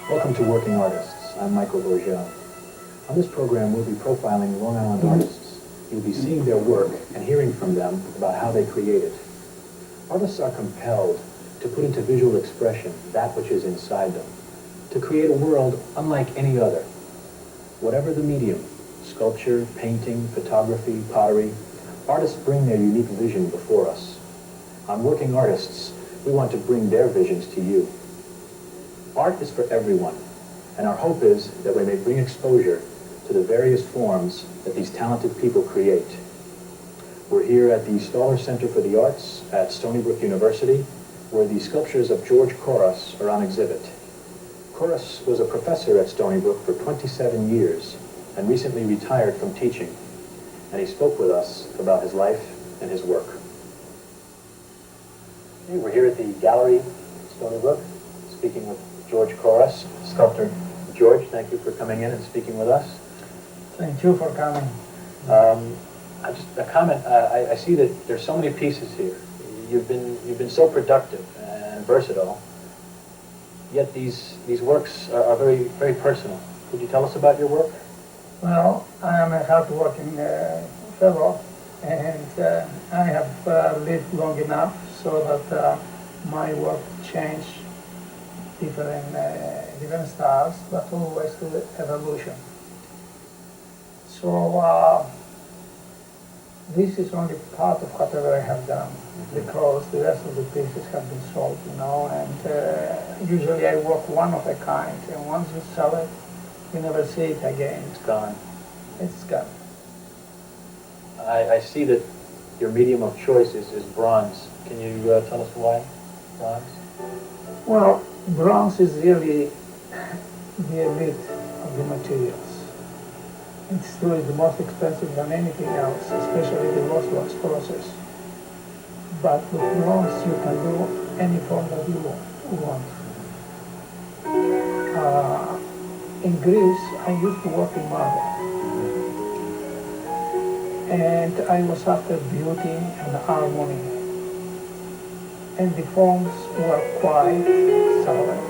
Welcome to Working Artists. I'm Michael Bourgeois. On this program, we'll be profiling Long Island artists. You'll be seeing their work and hearing from them about how they create it. Artists are compelled to put into visual expression that which is inside them, to create a world unlike any other. Whatever the medium, sculpture, painting, photography, pottery, artists bring their unique vision before us. On Working Artists, we want to bring their visions to you. Art is for everyone, and our hope is that we may bring exposure to the various forms that these talented people create. We're here at the Staller Center for the Arts at Stony Brook University, where the sculptures of George Koras are on exhibit. Koras was a professor at Stony Brook for 27 years and recently retired from teaching, and he spoke with us about his life and his work. Okay, we're here at the gallery, Stony Brook, speaking with George Koras, sculptor. George, thank you for coming in and speaking with us. Thank you for coming. I see that there's so many pieces here. You've been so productive and versatile. Yet these works are very, very personal. Could you tell us about your work? Well, I am a hard-working fellow, and I have lived long enough so that my work changed different styles, but always to evolution. So this is only part of whatever I have done, because the rest of the pieces have been sold, and usually I work one of a kind, and once you sell it, you never see it again. It's gone. It's gone. I see that your medium of choice is bronze. Can you tell us why bronze? Well, bronze is really the elite of the materials. It still is the most expensive than anything else, especially the lost wax process. But with bronze, you can do any form that you want. In Greece, I used to work in marble. And I was after beauty and harmony. And the forms were quite solid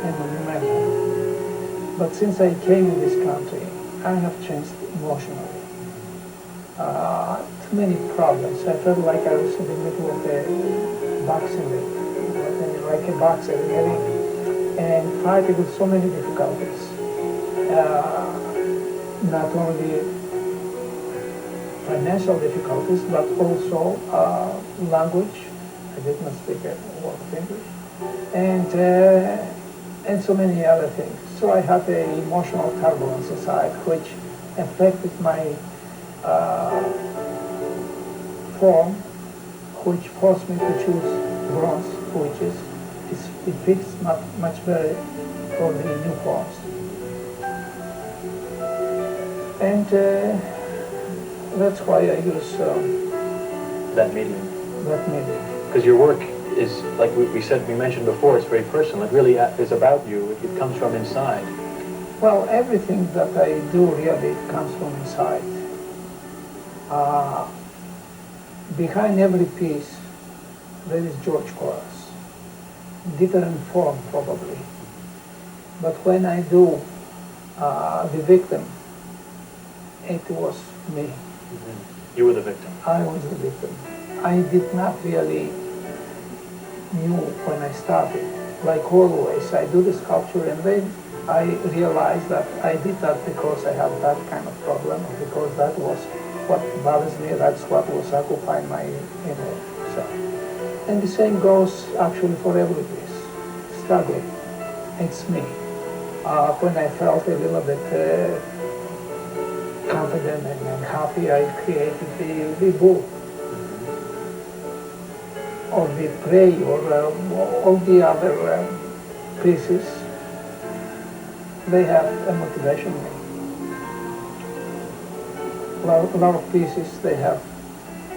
and monumental. But since I came in this country, I have changed emotionally. Too many problems. I felt like I was in the middle of a boxing ring, like a boxer in a ring, and fighting with so many difficulties. Not only financial difficulties, but also language. I did not speak a word of English, and so many other things. So I had an emotional turbulence inside, which affected my form, which forced me to choose bronze, which it fits much better for the new forms. And that's why I use That medium. that medium. Because your work is, like we mentioned before, it's very personal. It really is about you. It comes from inside. Well, everything that I do really comes from inside. Behind every piece, there is George Koras. Different form, probably. But when I do the victim, it was me. Mm-hmm. You were the victim. I was the victim. I did not really knew when I started. Like always, I do the sculpture and then I realized that I did that because I had that kind of problem, because that was what bothers me, that's what was occupying my inner self. And the same goes actually for every piece. Struggling. It's me. When I felt a little bit confident and happy, I created the bull, or the prey, or all the other pieces. They have a motivation in me. A lot of pieces, they have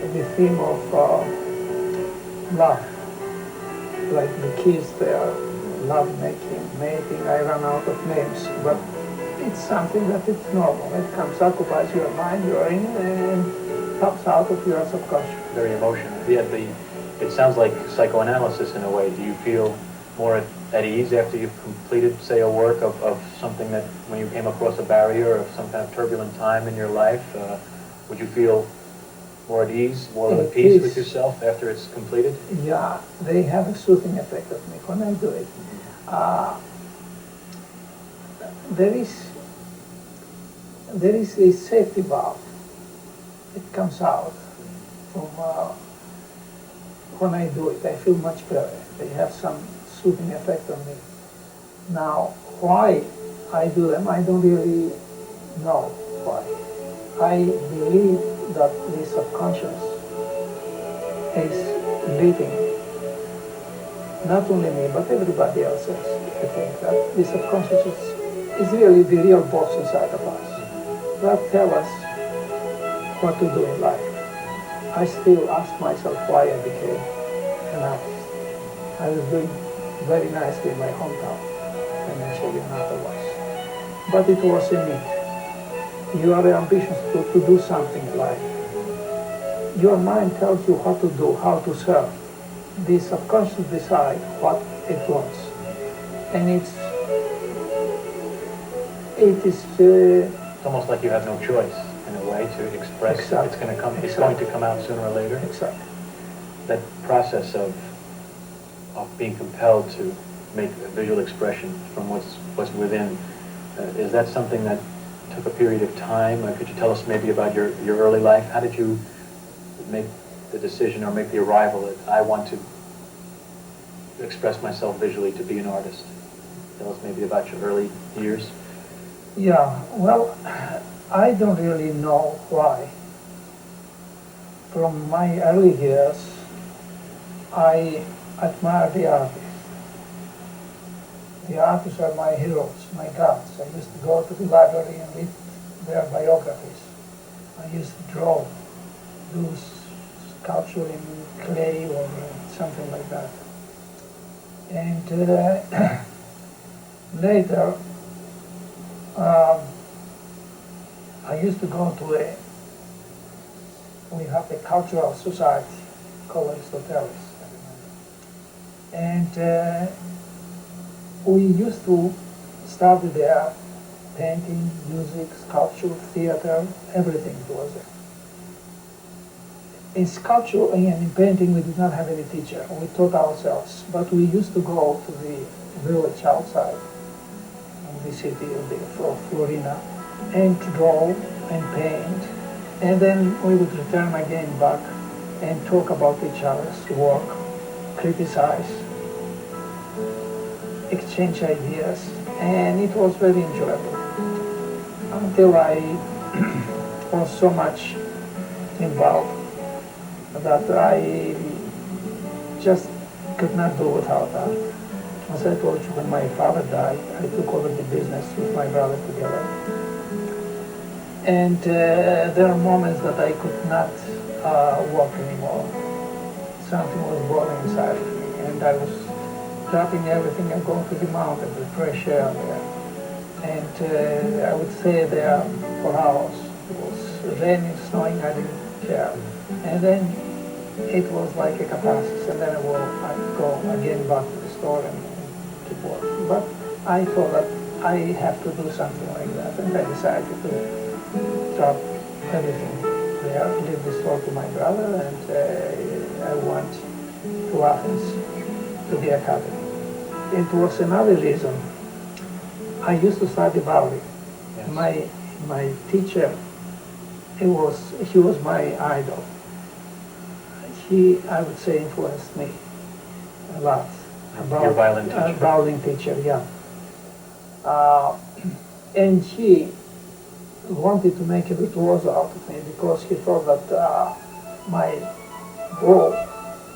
the theme of love. Like the kids, they are love mating. I run out of names, but it's something that it's normal. It comes, occupies your mind, your in, and pops out of your subconscious. Very emotional. Yeah, it sounds like psychoanalysis in a way. Do you feel more at ease after you've completed, say, a work of something that, when you came across a barrier of some kind of turbulent time in your life, would you feel more at ease, more at peace with yourself after it's completed? Yeah, they have a soothing effect on me when I do it. There is a safety valve. It comes out from when I do it. I feel much better. They have some soothing effect on me. Now, why I do them, I don't really know why. I believe that the subconscious is leading not only me, but everybody else has. I think that the subconscious is really the real boss inside of us that tell us what to do in life. I still ask myself why I became an artist. I was doing very nicely in my hometown, financially and otherwise. But it was a need. You are ambitious to do something in life. Your mind tells you what to do, how to serve. The subconscious decides what it wants. And it is it's almost like you have no choice in a way to express. Exactly. It's going to come. It's Exactly. going to come out sooner or later. Exactly. That process of being compelled to make a visual expression from what's within, is that something that took a period of time? Could you tell us maybe about your early life? How did you make the decision or make the arrival that I want to express myself visually to be an artist? Tell us maybe about your early years. Yeah, well, I don't really know why. From my early years, I admire the artists. The artists are my heroes, my gods. I used to go to the library and read their biographies. I used to draw, do sculpture in clay or something like that. And later, I used to go to we have a cultural society called Brutalist. And we used to study there, painting, music, sculpture, theater, everything was there. In sculpture and in painting, we did not have any teacher. We taught ourselves, but we used to go to the village outside of the city of Florina and to draw and paint. And then we would return again back and talk about each other's work, criticize, exchange ideas, and it was very enjoyable. Until I was so much involved that I just could not do without that. As I told you, when my father died, I took over the business with my brother together. And there are moments that I could not walk anymore. Something was boiling inside of me, and I was dropping everything and going to the mountain, the fresh air there. And I would stay there for hours. It was raining, snowing, I didn't care. And then it was like a catharsis, and then I'd go again back to the store and keep working. But I thought that I have to do something like that, and I decided to drop everything there, leave the store to my brother, and I went to Athens to the academy. It was another reason. I used to study ballet. Yes. My teacher, he was my idol. He, I would say, influenced me a lot. Your violin teacher? Violin teacher, yeah. And he wanted to make a virtuoso out of me because he thought that my bow,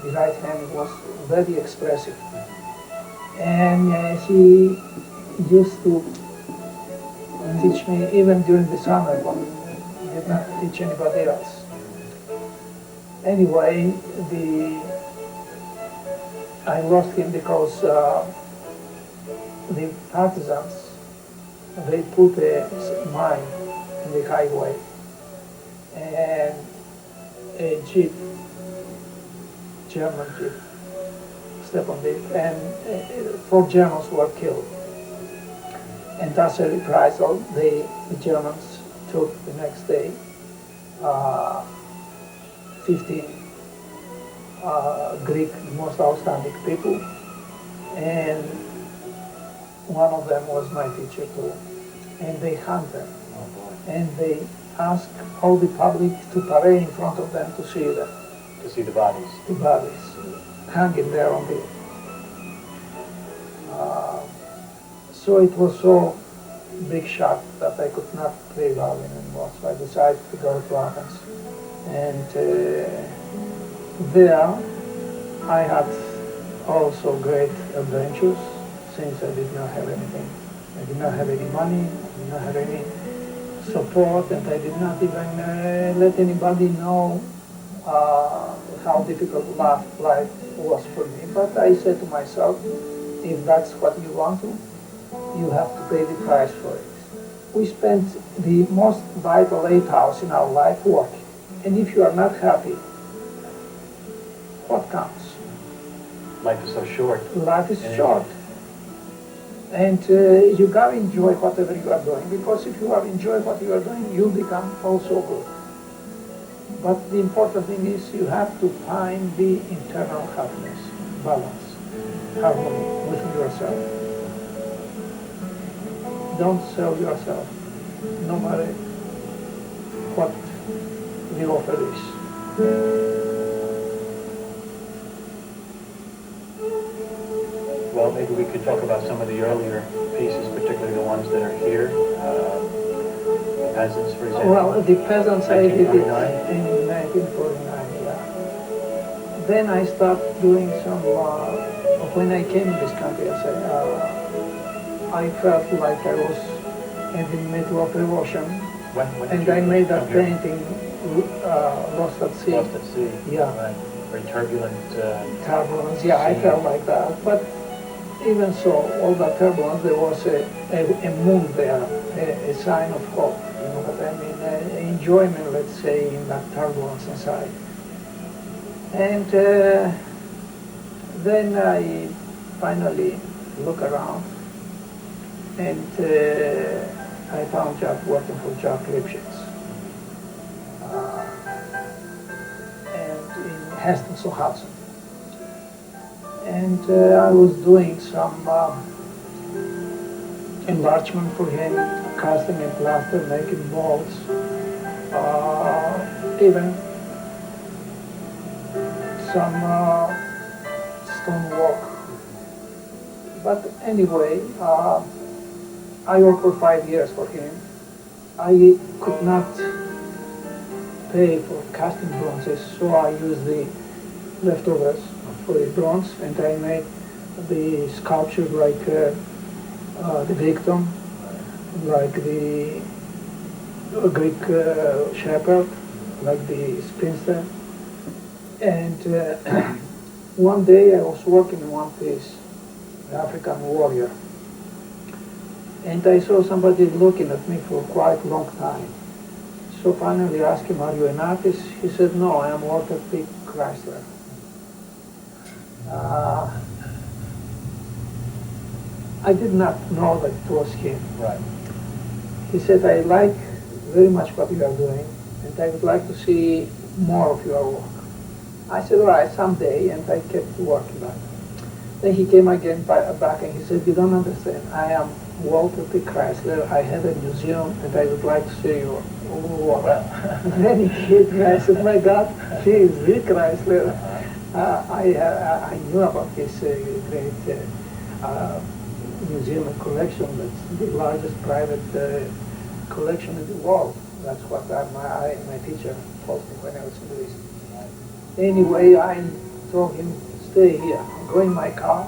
the right hand, was very expressive. And he used to teach me even during the summer when he did not teach anybody else. Anyway, I lost him because the partisans, they put a mine in the highway, and a jeep, German jeep, step on it, and 4 Germans were killed. And as a reprisal, the Germans took the next day 15 Greek, most outstanding people, and one of them was my teacher too. And they hung them. Oh boy. And they asked all the public to parade in front of them to see them. To see the bodies. The bodies hanging there on the... so it was so big shock that I could not play violin anymore. So I decided to go to Athens. And there I had also great adventures, since I did not have anything. I did not have any money, I did not have any support, and I did not even let anybody know how difficult life was for me. But I said to myself, if that's what you want to, you have to pay the price for it. We spent the most vital 8 hours in our life working. And if you are not happy, what counts? Life is so short. Life is short. And you gotta enjoy whatever you are doing, because if you are enjoying what you are doing, you become also good. But the important thing is you have to find the internal happiness, balance, harmony within yourself. Don't sell yourself, no matter what the offer is. Well, maybe we could talk about some of the earlier pieces, particularly the ones that are here. Peasants, for example. Well, the peasants I did it 1949? in 1949, yeah. Then I started doing some, when I came to this country, I felt like I was in the middle of the ocean. When did And you I made that come here? painting, Lost at Sea. Lost at Sea. Yeah. Right. Very turbulent. Turbulence, yeah, I felt like that. But even so, all that turbulence, there was a moon there, a sign of hope. You know what I mean? Enjoyment, let's say, in that turbulence inside. And then I finally look around, and I found job working for Jack Lipschitz. And in Heston-on-Hudson. And I was doing some enlargement for him, casting and plaster, making molds, even some stonework. But anyway, I worked for 5 years for him. I could not pay for casting bronzes, so I used the leftovers for the bronze, and I made the sculpture like the victim, like the Greek shepherd, like the spinster. And one day I was working in one piece, the African warrior, and I saw somebody looking at me for quite a long time. So finally I asked him, "Are you an artist?" He said, "No, I am Walter P. Chrysler." I did not know that it was him. Right. He said, "I like very much what you are doing, and I would like to see more of your work." I said, "All right, someday," and I kept working on it. Then he came again back and he said, "You don't understand. I am Walter P. Chrysler. I have a museum, and I would like to see your work." Then he hit me. I said, "My God, he is the Chrysler." I knew about his great museum and collection. That's the largest private collection in the world. That's what my teacher told me when I was in Greece. Anyway, I told him, "Stay here. Go in my car.